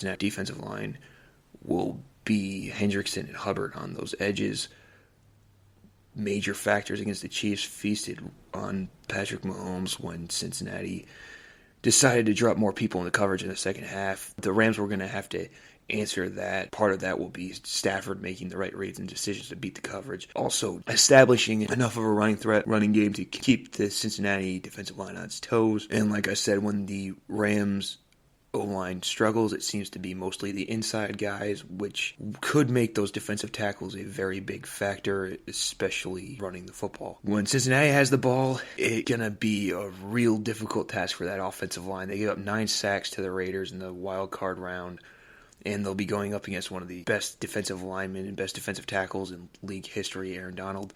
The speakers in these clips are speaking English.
That defensive line will be Hendrickson and Hubbard on those edges. Major factors against the Chiefs feasted on Patrick Mahomes when Cincinnati decided to drop more people in the coverage in the second half. The Rams were going to have to answer that. Part of that will be Stafford making the right reads and decisions to beat the coverage. Also, establishing enough of a running game to keep the Cincinnati defensive line on its toes. And like I said, when the Rams O-line struggles, it seems to be mostly the inside guys, which could make those defensive tackles a very big factor, especially running the football. When Cincinnati has the ball, it's going to be a real difficult task for that offensive line. They gave up 9 sacks to the Raiders in the wild card round, and they'll be going up against one of the best defensive linemen and best defensive tackles in league history, Aaron Donald.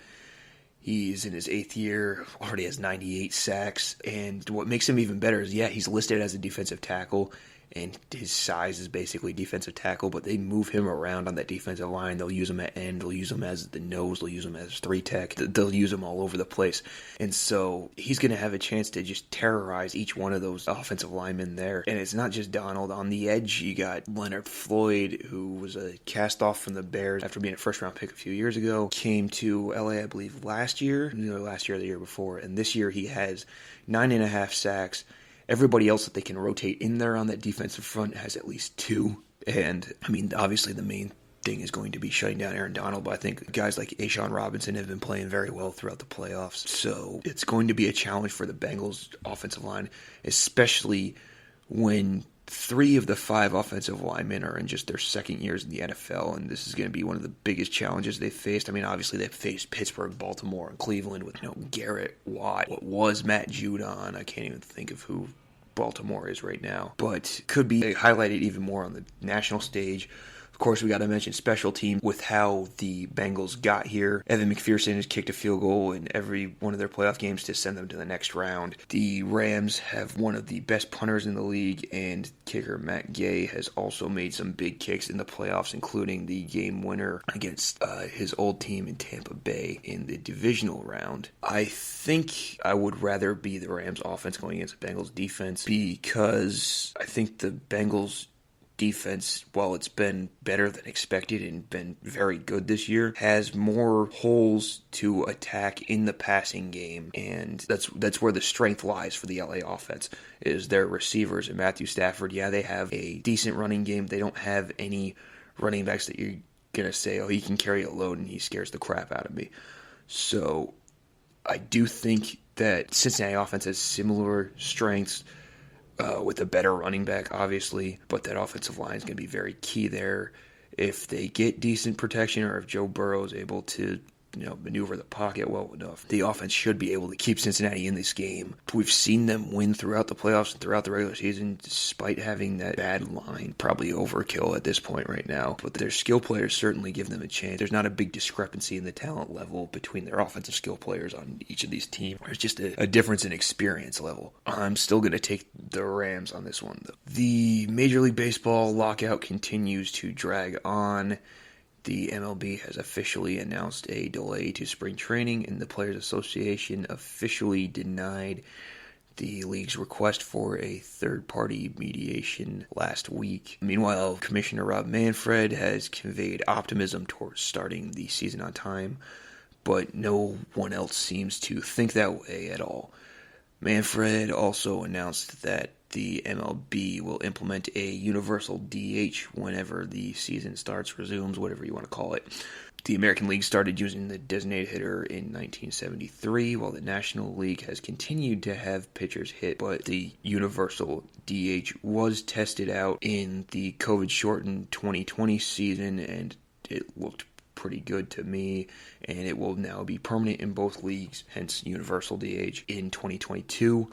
He's in his 8th year, already has 98 sacks, and what makes him even better is, he's listed as a defensive tackle, and his size is basically defensive tackle, but they move him around on that defensive line. They'll use him at end, they'll use him as the nose, they'll use him as 3-tech, they'll use him all over the place. And so he's going to have a chance to just terrorize each one of those offensive linemen there. And it's not just Donald. On the edge, you got Leonard Floyd, who was a cast-off from the Bears after being a first-round pick a few years ago, came to LA, I believe, last year or the year before, and this year he has 9.5 sacks. Everybody else that they can rotate in there on that defensive front has at least 2. And, obviously the main thing is going to be shutting down Aaron Donald, but I think guys like Ashawn Robinson have been playing very well throughout the playoffs. So it's going to be a challenge for the Bengals offensive line, especially when 3 of the 5 offensive linemen are in just their second years in the NFL, and this is going to be one of the biggest challenges they've faced. Obviously they've faced Pittsburgh, Baltimore, and Cleveland with Garrett, Watt, what was Matt Judon. I can't even think of who Baltimore is right now, but could be highlighted even more on the national stage. Of course, we got to mention special team with how the Bengals got here. Evan McPherson has kicked a field goal in every one of their playoff games to send them to the next round. The Rams have one of the best punters in the league, and kicker Matt Gay has also made some big kicks in the playoffs, including the game winner against his old team in Tampa Bay in the divisional round. I think I would rather be the Rams offense going against the Bengals defense, because I think the Bengals defense, while it's been better than expected and been very good this year, has more holes to attack in the passing game, and that's where the strength lies for the LA offense, is their receivers. And Matthew Stafford, they have a decent running game. They don't have any running backs that you're going to say, he can carry a load and he scares the crap out of me. So I do think that Cincinnati offense has similar strengths, with a better running back, obviously, but that offensive line is going to be very key there. If they get decent protection, or if Joe Burrow is able to maneuver the pocket well enough, the offense should be able to keep Cincinnati in this game. We've seen them win throughout the playoffs and throughout the regular season, despite having that bad line. Probably overkill at this point right now, but their skill players certainly give them a chance. There's not a big discrepancy in the talent level between their offensive skill players on each of these teams. There's just a difference in experience level. I'm still going to take the Rams on this one, though. The Major League Baseball lockout continues to drag on. The MLB has officially announced a delay to spring training, and the Players Association officially denied the league's request for a third-party mediation last week. Meanwhile, Commissioner Rob Manfred has conveyed optimism towards starting the season on time, but no one else seems to think that way at all. Manfred also announced that the MLB will implement a universal DH whenever the season resumes, whatever you want to call it. The American League started using the designated hitter in 1973, while the National League has continued to have pitchers hit, but the universal DH was tested out in the COVID-shortened 2020 season, and it looked pretty good to me, and it will now be permanent in both leagues, hence universal DH in 2022.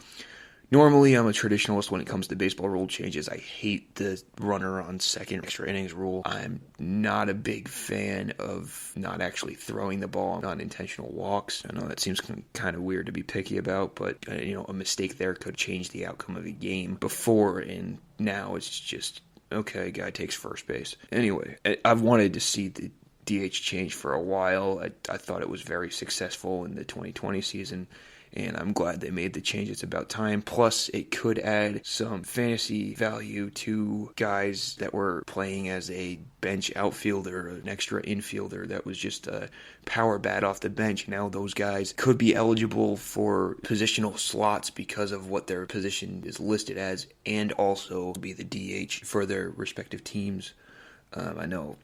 Normally, I'm a traditionalist when it comes to baseball rule changes. I hate the runner on second extra innings rule. I'm not a big fan of not actually throwing the ball on unintentional walks. I know that seems kind of weird to be picky about, but a mistake there could change the outcome of a game. Before and now, it's just, okay, guy takes first base. Anyway, I've wanted to see the DH change for a while. I thought it was very successful in the 2020 season, and I'm glad they made the change. It's about time. Plus, it could add some fantasy value to guys that were playing as a bench outfielder, an extra infielder that was just a power bat off the bench. Now those guys could be eligible for positional slots because of what their position is listed as, and also be the DH for their respective teams. I know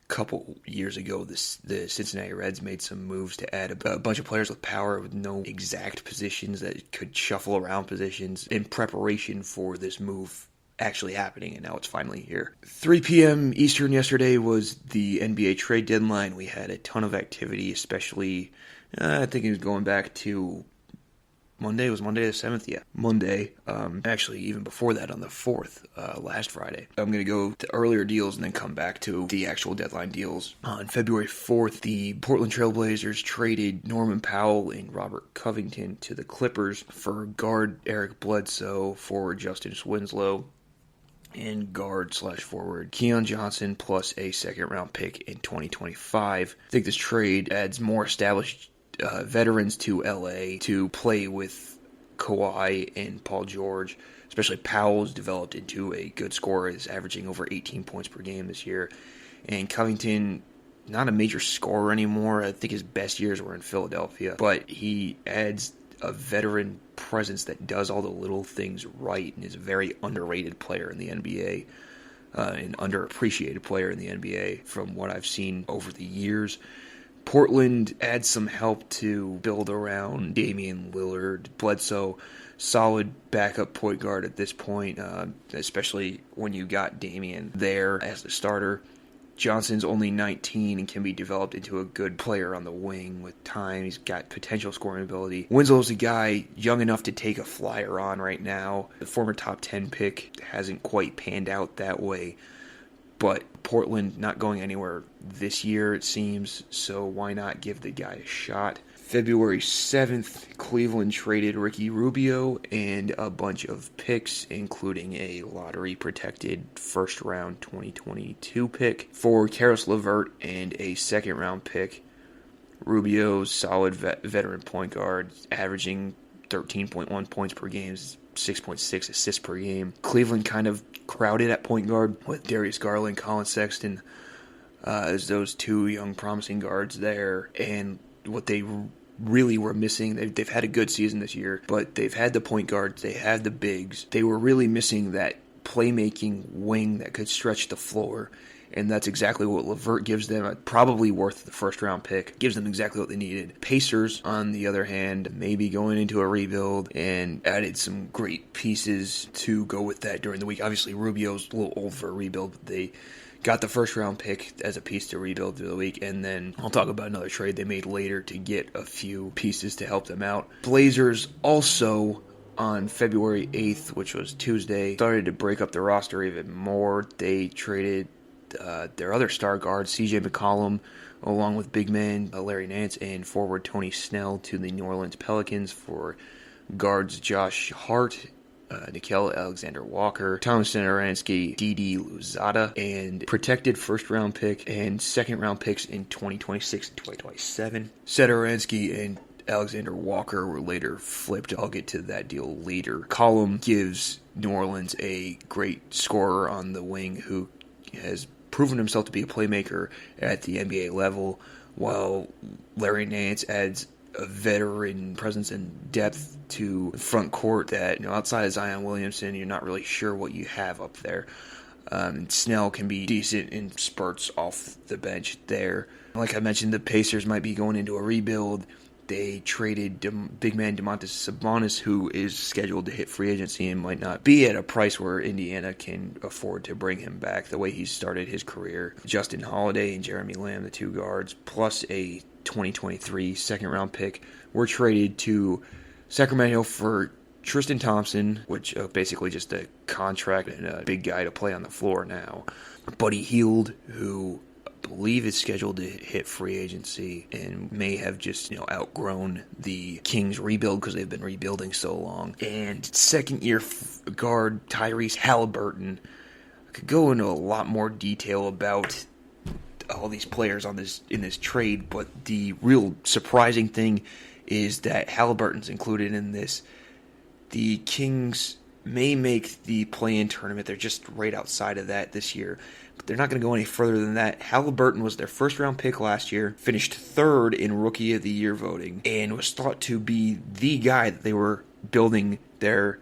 couple years ago, the Cincinnati Reds made some moves to add a bunch of players with power with no exact positions that could shuffle around positions in preparation for this move actually happening, and now it's finally here. 3 p.m. Eastern yesterday was the NBA trade deadline. We had a ton of activity, especially, I think it was going back to Monday. It was Monday the 7th, yeah. Monday. Actually, even before that, on the 4th, last Friday. I'm going to go to earlier deals and then come back to the actual deadline deals. On February 4th, the Portland Trail Blazers traded Norman Powell and Robert Covington to the Clippers for guard Eric Bledsoe, forward Justice Winslow, and guard/forward Keon Johnson, plus a second-round pick in 2025. I think this trade adds more established veterans to LA to play with Kawhi and Paul George. Especially Powell's developed into a good scorer, is averaging over 18 points per game this year. And Covington, not a major scorer anymore. I think his best years were in Philadelphia, but he adds a veteran presence that does all the little things right and is a very underrated player in the NBA, an underappreciated player in the NBA from what I've seen over the years. Portland adds some help to build around Damian Lillard. Bledsoe, solid backup point guard at this point, especially when you got Damian there as the starter. Johnson's only 19 and can be developed into a good player on the wing with time. He's got potential scoring ability. Winslow's a guy young enough to take a flyer on right now. The former top 10 pick hasn't quite panned out that way, but Portland not going anywhere this year, it seems, so why not give the guy a shot? February 7th, Cleveland traded Ricky Rubio and a bunch of picks, including a lottery-protected first-round 2022 pick for Caris LeVert and a second-round pick. Rubio's solid veteran point guard, averaging 13.1 points per game, 6.6 assists per game. Cleveland kind of crowded at point guard with Darius Garland, Colin Sexton as those two young promising guards there. And what they really were missing, they've had a good season this year, but they've had the point guards, they had the bigs. They were really missing that playmaking wing that could stretch the floor. And that's exactly what LeVert gives them, probably worth the first-round pick. Gives them exactly what they needed. Pacers, on the other hand, maybe going into a rebuild and added some great pieces to go with that during the week. Obviously, Rubio's a little old for a rebuild, but they got the first-round pick as a piece to rebuild through the week. And then I'll talk about another trade they made later to get a few pieces to help them out. Blazers also, on February 8th, which was Tuesday, started to break up the roster even more. They traded their other star guard, C.J. McCollum, along with big man Larry Nance and forward Tony Snell to the New Orleans Pelicans for guards Josh Hart, Nickeil Alexander-Walker, Thomas Satoransky, Didi Louzada, and protected first-round pick and second-round picks in 2026 and 2027. Satoransky and Alexander Walker were later flipped. I'll get to that deal later. Column gives New Orleans a great scorer on the wing who has proven himself to be a playmaker at the NBA level, while Larry Nance adds a veteran presence and depth to front court that, outside of Zion Williamson, you're not really sure what you have up there. Snell can be decent in spurts off the bench there. Like I mentioned, the Pacers might be going into a rebuild. They traded big man Domantas Sabonis, who is scheduled to hit free agency and might not be at a price where Indiana can afford to bring him back the way he started his career. Justin Holiday and Jeremy Lamb, the two guards, plus a 2023 second-round pick, were traded to Sacramento for Tristan Thompson, which basically just a contract and a big guy to play on the floor now. Buddy Hield, who I believe is scheduled to hit free agency and may have just outgrown the Kings rebuild because they've been rebuilding so long. And second-year guard Tyrese Halliburton. I could go into a lot more detail about all these players in this trade, but the real surprising thing is that Halliburton's included in this. The Kings may make the play-in tournament. They're just right outside of that this year. But they're not going to go any further than that. Halliburton was their first-round pick last year, finished third in Rookie of the Year voting, and was thought to be the guy that they were building their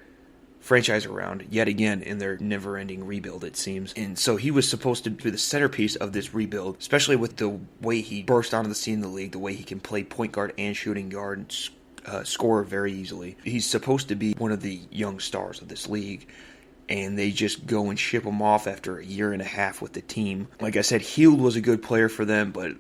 franchise around yet again in their never-ending rebuild, it seems. And so he was supposed to be the centerpiece of this rebuild, especially with the way he burst onto the scene in the league, the way he can play point guard and shooting guard and score very easily. He's supposed to be one of the young stars of this league, and they just go and ship him off after a year and a half with the team. Like I said, Hield was a good player for them, but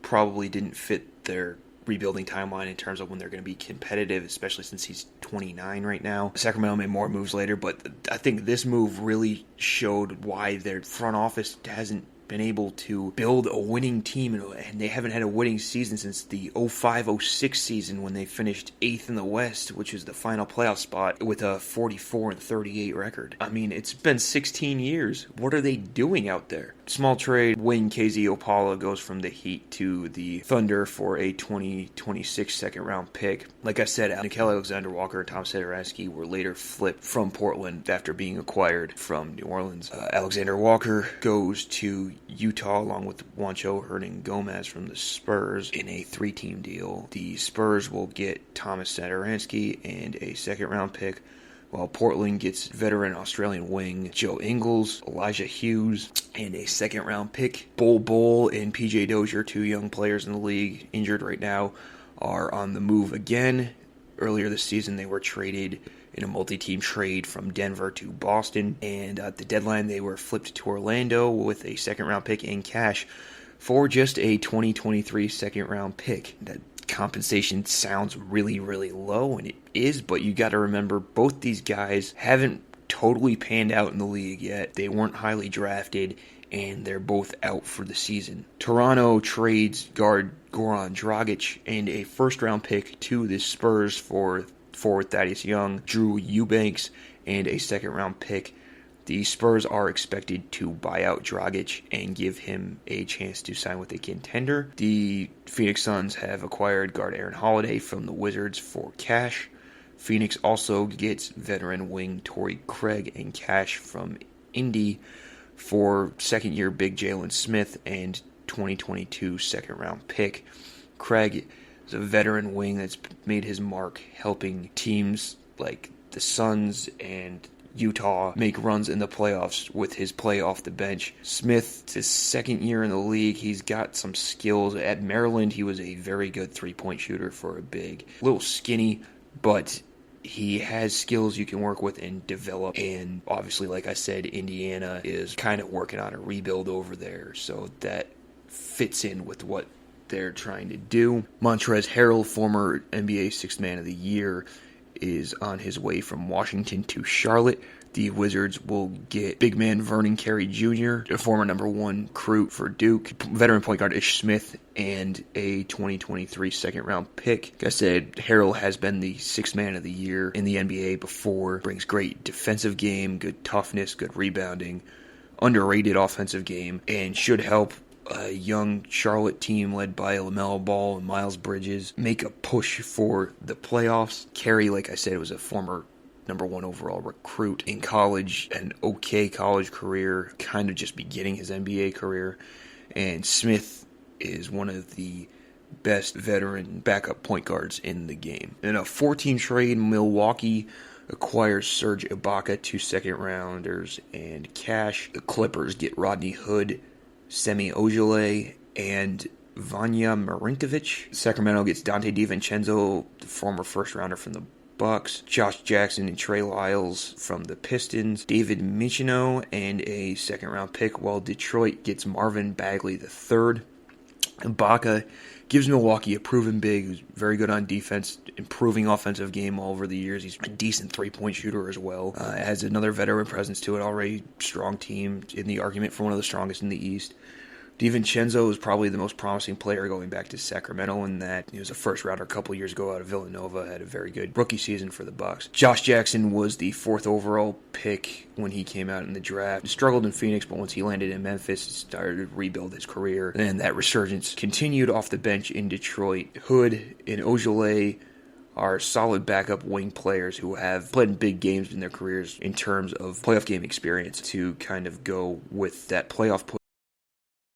probably didn't fit their rebuilding timeline in terms of when they're going to be competitive, especially since he's 29 right now. Sacramento made more moves later, but I think this move really showed why their front office hasn't been able to build a winning team, and they haven't had a winning season since the 05-06 season when they finished 8th in the West, which was the final playoff spot, with a 44-38 record. I mean, it's been 16 years. What are they doing out there? Small trade, wing KZ Opala goes from the Heat to the Thunder for a 2026 second-round pick. Like I said, Nickeil Alexander-Walker and Tom Satoransky were later flipped from Portland after being acquired from New Orleans. Alexander-Walker goes to Utah along with Juancho Hernan-Gomez from the Spurs in a 3-team deal. The Spurs will get Thomas Satoransky and a second-round pick, while Portland gets veteran Australian wing Joe Ingles, Elijah Hughes, and a second-round pick. Bol and PJ Dozier, two young players in the league, injured right now, are on the move again. Earlier this season, they were traded in a multi-team trade from Denver to Boston, and at the deadline, they were flipped to Orlando with a second-round pick in cash for just a 2023 second-round pick. That compensation sounds really, really low, and it is, but you got to remember both these guys haven't totally panned out in the league yet. They weren't highly drafted, and they're both out for the season. Toronto trades guard Goran Dragic and a first-round pick to the Spurs for forward Thaddeus Young, Drew Eubanks, and a second-round pick. The Spurs are expected to buy out Dragic and give him a chance to sign with a contender. The Phoenix Suns have acquired guard Aaron Holiday from the Wizards for cash. Phoenix also gets veteran wing Torrey Craig and cash from Indy for second-year big Jalen Smith and 2022 second-round pick. Craig is a veteran wing that's made his mark helping teams like the Suns and Utah make runs in the playoffs with his play off the bench. Smith, it's his second year in the league. He's got some skills. At Maryland, he was a very good three-point shooter for a big. A little skinny, but he has skills you can work with and develop. And obviously, like I said, Indiana is kind of working on a rebuild over there, so that fits in with what they're trying to do. Montrezl Harrell, former NBA Sixth Man of the Year, is on his way from Washington to Charlotte. The Wizards will get big man Vernon Carey Jr., a former number one recruit for Duke, veteran point guard Ish Smith, and a 2023 second-round pick. Like I said, Harrell has been the Sixth Man of the Year in the NBA before. Brings great defensive game, good toughness, good rebounding, underrated offensive game, and should help a young Charlotte team led by LaMelo Ball and Miles Bridges make a push for the playoffs. Carey, like I said, was a former number one overall recruit in college, an okay college career, kind of just beginning his NBA career. And Smith is one of the best veteran backup point guards in the game. In a 4-team trade, Milwaukee acquires Serge Ibaka, 2 second-rounders, and cash. The Clippers get Rodney Hood, Semi Ojeleye, and Vanya Marinkovic. Sacramento gets Dante DiVincenzo, the former first-rounder from the Bucks, Josh Jackson and Trey Lyles from the Pistons, David Michino, and a second-round pick, while Detroit gets Marvin Bagley III. Ibaka gives Milwaukee a proven big who's very good on defense, improving offensive game all over the years. He's a decent three-point shooter as well. Adds another veteran presence to it, already strong team, in the argument for one of the strongest in the East. DiVincenzo is probably the most promising player going back to Sacramento in that he was a first rounder a couple years ago out of Villanova, had a very good rookie season for the Bucks. Josh Jackson was the 4th overall pick when he came out in the draft. He struggled in Phoenix, but once he landed in Memphis, he started to rebuild his career. And that resurgence continued off the bench in Detroit. Hood and Ojale are solid backup wing players who have played in big games in their careers in terms of playoff game experience to kind of go with that playoff push